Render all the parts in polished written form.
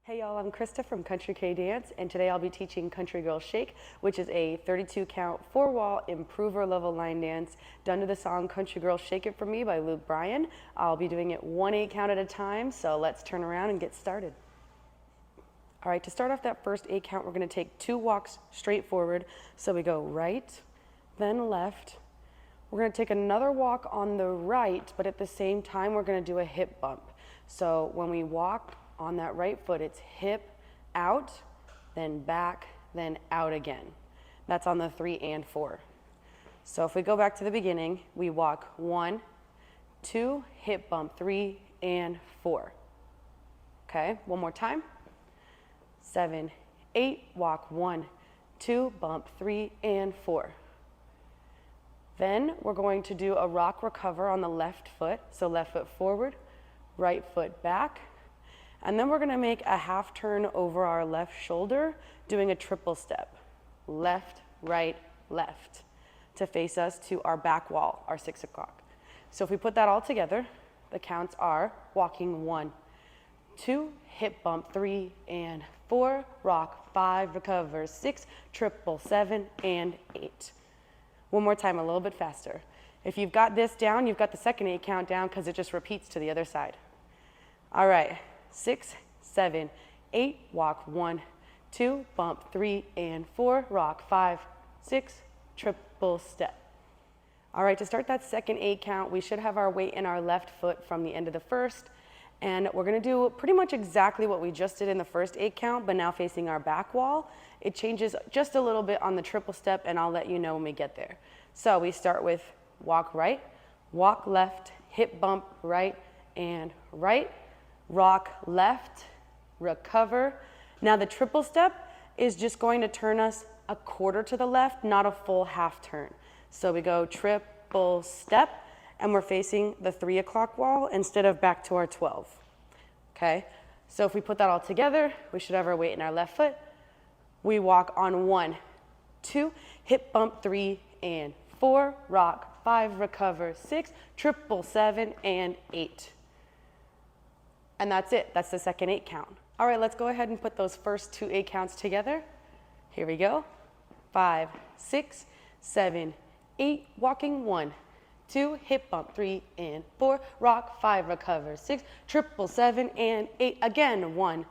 Hey y'all, I'm Krista from Country K Dance, and today I'll be teaching Country Girl Shake, which is a 32 count, 4-wall improver level line dance done to the song Country Girl Shake It For Me by Luke Bryan. I'll be doing it 1 8 count at a time, so let's turn around and get started. All right, to start off that first 8 count, we're gonna take 2 walks straight forward. So we go right, then left. We're gonna take another walk on the right, but at the same time, we're gonna do a hip bump. So when we walk on that right foot, it's hip out, then back, then out again. That's on the 3 and 4. So if we go back to the beginning, we walk 1, 2, hip bump, 3 and 4. Okay, one more time. 7, 8, walk 1, 2, bump 3 and 4. Then we're going to do a rock recover on the left foot. So left foot forward, right foot back. And then we're gonna make a half turn over our left shoulder, doing a triple step. Left, right, left, to face us to our back wall, our 6 o'clock. So if we put that all together, the counts are walking 1, 2, hip bump 3 and 4, rock 5, recover 6, triple 7 and 8. One more time, a little bit faster. If you've got this down, you've got the second 8 count down because it just repeats to the other side. All right. 6, 7, 8, walk 1, 2, bump 3 and 4, rock 5, 6, triple step. All right, to start that second 8 count, we should have our weight in our left foot from the end of the first, and we're gonna do pretty much exactly what we just did in the first 8 count, but now facing our back wall. It changes just a little bit on the triple step, and I'll let you know when we get there. So we start with walk right, walk left, hip bump right and right, rock left, recover. Now the triple step is just going to turn us a quarter to the left, not a full half turn. So we go triple step, and we're facing the 3 o'clock wall instead of back to our 12. Okay, so if we put that all together, we should have our weight in our left foot. We walk on 1, 2, hip bump 3 and 4, rock 5, recover 6, triple 7 and 8. And that's it. That's the second 8 count. All right, let's go ahead and put those first 2 8 counts together. Here we go. 5, 6, 7, 8, walking 1, 2, hip bump 3 and 4, rock 5, recover 6, triple 7 and 8. Again, 1,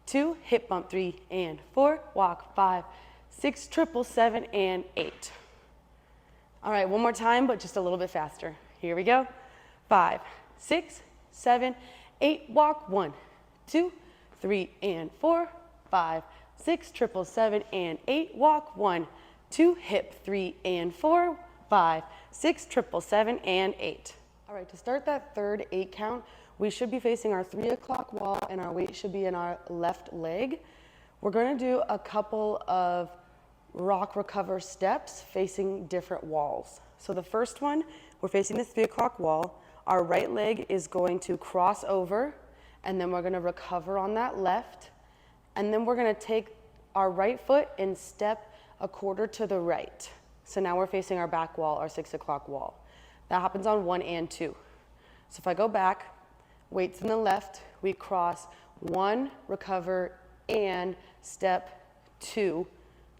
2, hip bump 3 and 4, walk 5, 6, triple 7 and 8. All right, one more time, but just a little bit faster. Here we go. 5, 6, 7, 8, walk 1, 2, 3 and 4, 5, 6, triple 7 and 8, walk 1, 2, hip 3 and 4, 5, 6, triple 7 and 8. All right, to start that third 8 count, we should be facing our 3 o'clock wall, and our weight should be in our left leg. We're going to do a couple of rock recover steps facing different walls. So the first one, we're facing the 3 o'clock wall. Our right leg is going to cross over, and then we're going to recover on that left, and then we're going to take our right foot and step a quarter to the right. So now we're facing our back wall, our 6 o'clock wall. That happens on 1 and 2. So if I go back, weights in the left, we cross 1, recover, and step 2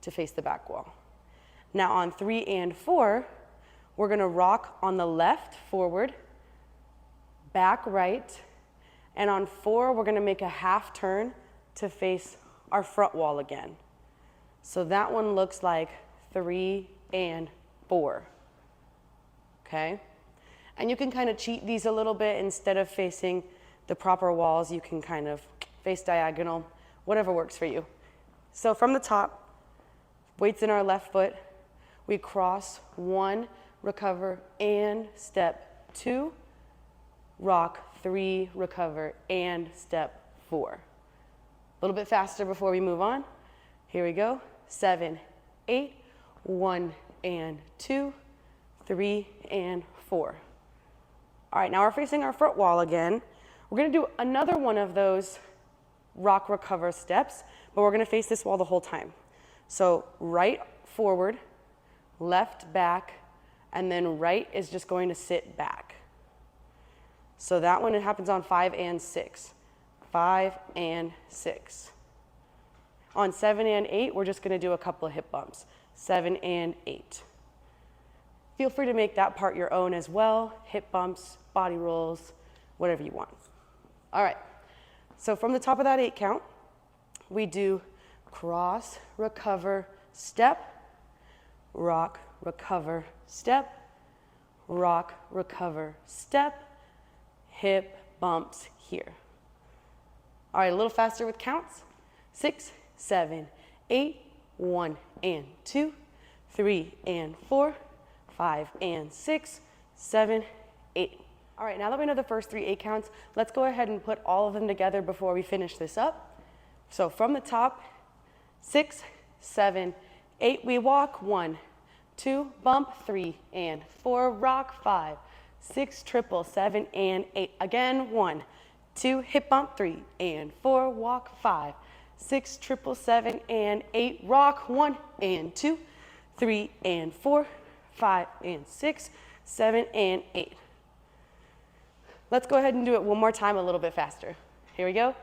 to face the back wall. Now on 3 and 4, we're going to rock on the left forward, back right, and on 4, we're gonna make a half turn to face our front wall again. So that one looks like 3 and 4, okay? And you can kind of cheat these a little bit. Instead of facing the proper walls, you can kind of face diagonal, whatever works for you. So from the top, weights in our left foot, we cross 1, recover, and step 2, rock 3, recover, and step 4. A little bit faster before we move on. Here we go. 7, 8, 1 and 2, 3 and 4. All right, now we're facing our front wall again. We're gonna do another one of those rock recover steps, but we're gonna face this wall the whole time. So right forward, left back, and then right is just going to sit back. So that one, it happens on 5 and 6. 5, and 6. On 7 and 8, we're just going to do a couple of hip bumps. 7 and 8. Feel free to make that part your own as well. Hip bumps, body rolls, whatever you want. All right. So from the top of that 8 count, we do cross, recover, step, rock, recover, step, rock, recover, step, hip bumps here. All right, a little faster with counts. 6, 7, 8, 1 and 2, 3 and 4, 5 and 6, 7, 8. All right, now that we know the first 3 8 counts, let's go ahead and put all of them together before we finish this up. So from the top, 6, 7, 8, we walk, 1, 2, bump, 3 and 4, rock, 5, 6, triple, 7 and 8. Again, 1, 2, hip bump, 3 and 4, walk, 5, 6, triple, 7 and 8, rock, 1 and 2, 3 and 4, 5 and 6, 7 and 8. Let's go ahead and do it one more time a little bit faster. Here we go.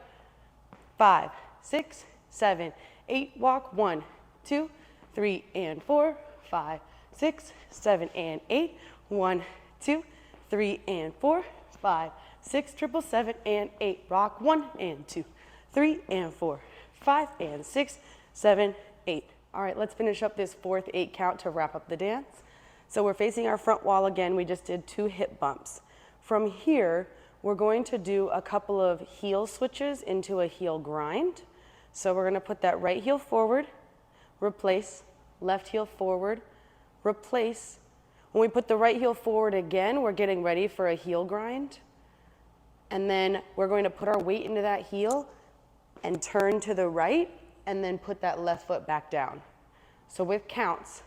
5, 6, 7, 8, walk, 1, 2, 3 and 4, 5, 6, 7 and 8, 1, 2, 3 and 4, 5, 6, triple, 7 and 8, rock, 1 and 2, 3 and 4, 5 and 6, 7, 8. All right, let's finish up this 4th 8 count to wrap up the dance. So we're facing our front wall again. We just did 2 hip bumps. From here, we're going to do a couple of heel switches into a heel grind. So we're going to put that right heel forward, replace, left heel forward, replace. When we put the right heel forward again, we're getting ready for a heel grind. And then we're going to put our weight into that heel and turn to the right, and then put that left foot back down. So with counts,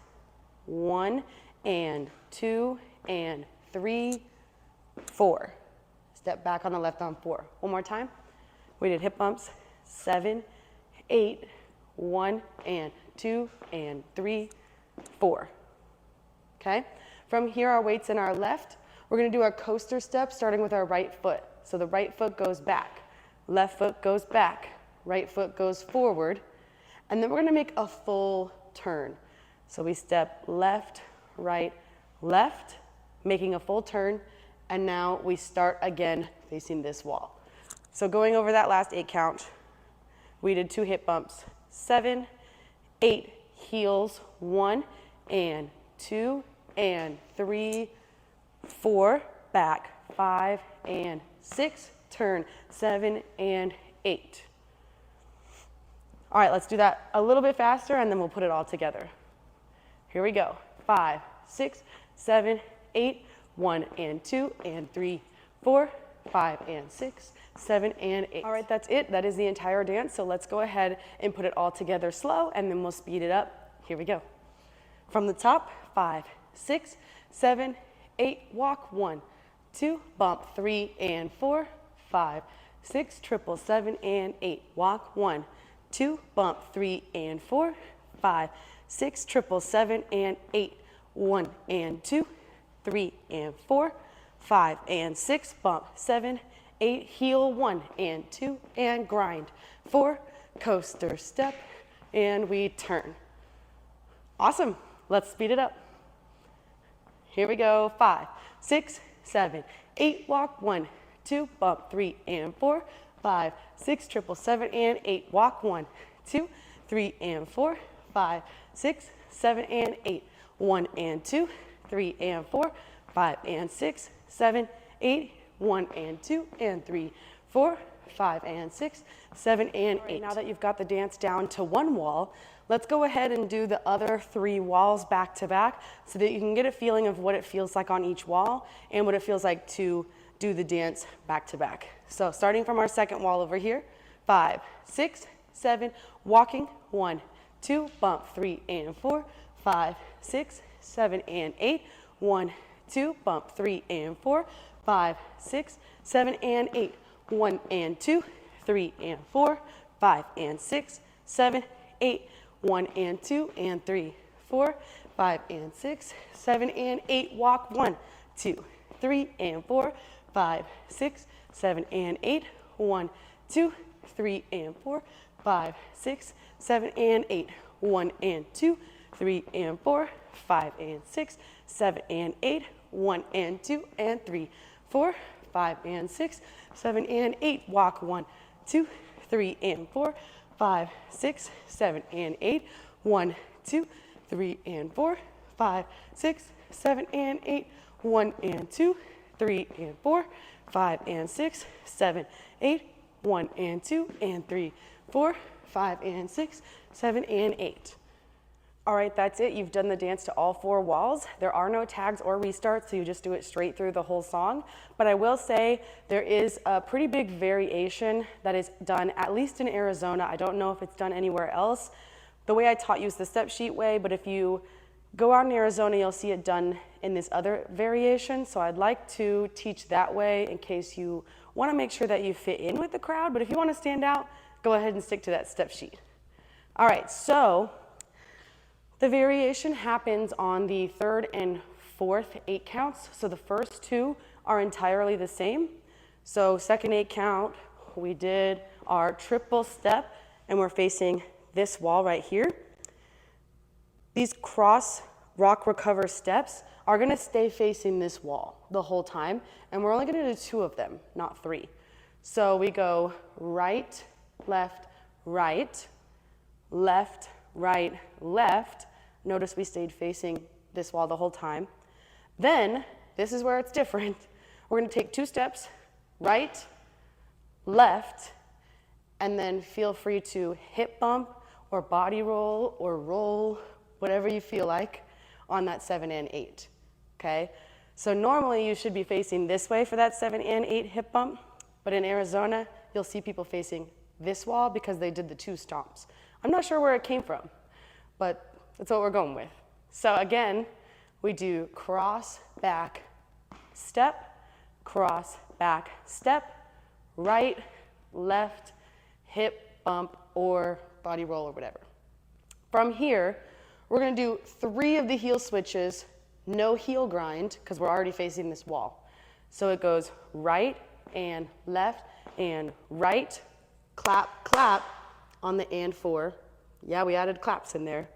1 and 2 and 3, 4. Step back on the left on 4. One more time. We did hip bumps. 7, 8, 1 and 2 and 3, 4. Okay? From here, our weight's in our left. We're going to do our coaster step starting with our right foot. So the right foot goes back, left foot goes back, right foot goes forward, and then we're going to make a full turn. So we step left, right, left, making a full turn, and now we start again facing this wall. So going over that last 8 count, we did 2 hip bumps. 7, 8, heels, 1 and 2 and 3, 4, back, 5 and 6, turn, 7 and 8. All right, let's do that a little bit faster and then we'll put it all together. Here we go. 5, 6, 7, 8, 1 and 2 and 3, 4, 5 and 6, 7 and 8. All right, that's it. That is the entire dance. So let's go ahead and put it all together slow and then we'll speed it up. Here we go. From the top, 5, 6, 7, 8, walk, 1, 2, bump, 3 and 4, 5, 6, triple, 7 and 8, walk, 1, 2, bump, 3 and 4, 5, 6, triple, 7 and 8, 1 and 2, 3 and 4, 5 and 6, bump, 7, 8, heel, 1 and 2 and grind, 4, coaster step, and we turn. Awesome. Let's speed it up. Here we go. 5, 6, 7, 8, walk, 1, 2, bump, 3 and 4, 5, 6, triple, 7 and 8, walk, 1, 2, 3 and 4, 5, 6, 7 and 8, 1 and 2, 3 and 4, 5 and 6, 7, 8, 1 and 2 and 3, 4, 5 and 6, 7 and 8. Now that you've got the dance down to 1 wall, let's go ahead and do the other 3 walls back to back so that you can get a feeling of what it feels like on each wall and what it feels like to do the dance back to back. So starting from our second wall over here, 5, 6, 7, walking, 1, 2, bump, 3 and 4, 5, 6, 7 and 8, 1, 2, bump, 3 and 4, 5, 6, 7 and 8, 1 and 2, 3 and 4, 5 and 6, 7, 8, 1 and 2 and 3, 4, 5 and 6, 7 and 8, walk, 1, 2, 3 and 4, 5, 6, 7 and 8, 1, 2, 3, and 4, 5, 6, 7, and 8. 1 and 2, 3 and 4, 5 and 6, 7 and 8. 1 and 2 and 3, 4, 5 and 6, 7 and 8. Walk 1, 2, 3 and 4, 5, 6, 7 and 8. 1, 2, 3 and 4, 5, 6, 7 and 8. 1 and 2, 3 and 4, 5 and 6, 7, 8. 1 and 2 and 3, 4, 5 and 6, 7 and 8. All right, that's it. You've done the dance to all 4 walls. There are no tags or restarts, so you just do it straight through the whole song. But I will say there is a pretty big variation that is done, at least in Arizona. I don't know if it's done anywhere else. The way I taught you is the step sheet way, but if you go out in Arizona, you'll see it done in this other variation. So I'd like to teach that way in case you want to make sure that you fit in with the crowd. But if you want to stand out, go ahead and stick to that step sheet. All right, so the variation happens on the 3rd and 4th 8 counts. So the first 2 are entirely the same. So second 8 count, we did our triple step and we're facing this wall right here. These cross rock recover steps are going to stay facing this wall the whole time, and we're only going to do 2 of them, not 3. So we go right, left, right, left, right, left. Notice we stayed facing this wall the whole time. Then, this is where it's different. We're going to take 2 steps, right, left, and then feel free to hip bump or body roll, whatever you feel like on that 7 and 8, okay? So normally you should be facing this way for that 7 and 8 hip bump, but in Arizona, you'll see people facing this wall because they did the 2 stomps. I'm not sure where it came from, but that's what we're going with. So again, we do cross, back, step, cross, back, step, right, left, hip bump, or body roll or whatever. From here, we're going to do 3 of the heel switches, no heel grind, because we're already facing this wall. So it goes right and left and right, clap, clap on the and 4. Yeah, we added claps in there.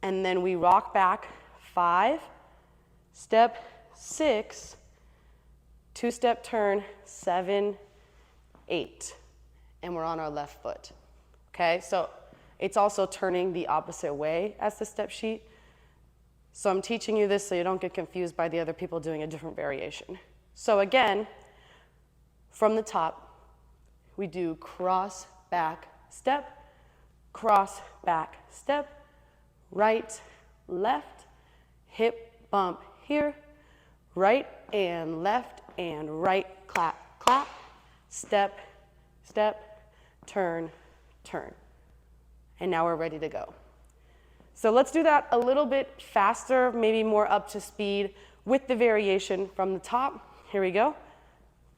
And then we rock back 5, step 6, 2-step turn 7, 8. And we're on our left foot. Okay, so it's also turning the opposite way as the step sheet. So I'm teaching you this so you don't get confused by the other people doing a different variation. So again, from the top, we do cross, back, step, cross, back, step, right, left, hip bump here, right and left and right, clap, clap, step, step, turn, turn. And now we're ready to go. So let's do that a little bit faster, maybe more up to speed with the variation from the top. Here we go.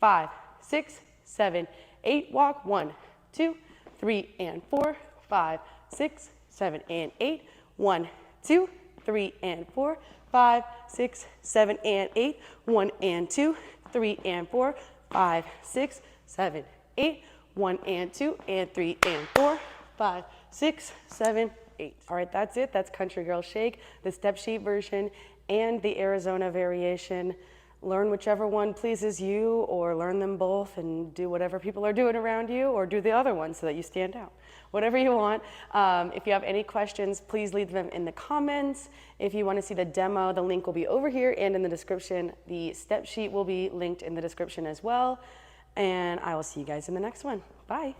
5, 6, 7, 8, walk. 1, 2, 3, and 4, 5, 6, 7, and 8. 1, 2, 3, and 4, 5, 6, 7, and 8. 1 and 2, 3, and 4, 5, 6, 7, 8. 1 and 2, and 3, and 4, 5, 6, 7, 8. All right, that's it. That's Country Girl Shake, the step sheet version, and the Arizona variation. Learn whichever one pleases you, or learn them both and do whatever people are doing around you, or do the other one so that you stand out. Whatever you want. If you have any questions, please leave them in the comments. If you want to see the demo, the link will be over here and in the description. The step sheet will be linked in the description as well. And I will see you guys in the next one. Bye.